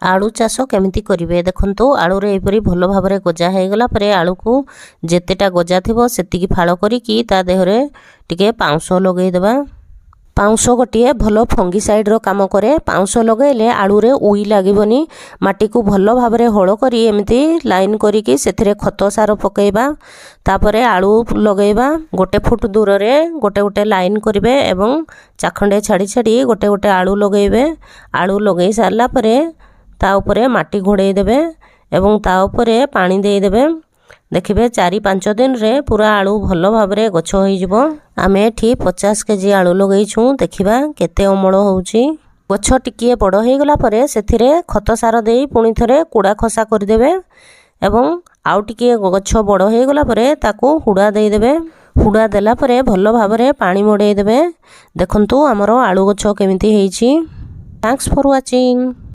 आलू चाष केमिति करिवे देखंतु आलू रे एपरी भलो भाबरे गजा हे गला परे आलू को जेतेटा गजा थिबो सेतिकी फाळ करिकी ता देहरे टिके पाउंस लगेई देबा। पाउंस गोटे भलो फंगिसाइड रो काम करे। पाउंस लगेले आलू रे उई लागबनी। माटी को भलो भाबरे हळ करी एमिति लाइन करिकी सेथिरे खत सार पकेइबा। तापरे आलू लगेइबा। गोटे फुट दूर रे गोटे गोटे लाइन करिवे एवं चाखंडे छाड़ी छाड़ी गोटे गोटे आलू लगेइबे। आलू लगेई सारला परे ता उपरे माटी घोड़े देबे एवं ता उपरे पानी दे देबे। देखिबे 4-5 दिन रे पूरा आलू भलो भाबरे गछ होई जिवो। आमे एठी 50 केजी आलू लगेइछु। देखिबा केते अमळ होउची। गछ टिकिए बड़ हे गला परे सेथिरे खत सार देई पुणी थरे कुड़ा खसा कर देबे एवं आउ टिकिए गछ बड़ हे गला परे ताकू हुड़ा देई देबे। हुड़ा देला परे भलो भाबरे पानी मोड़े देबे। देखंतु हमरो आलू गछ केमिति हेइची। Thanks for watching.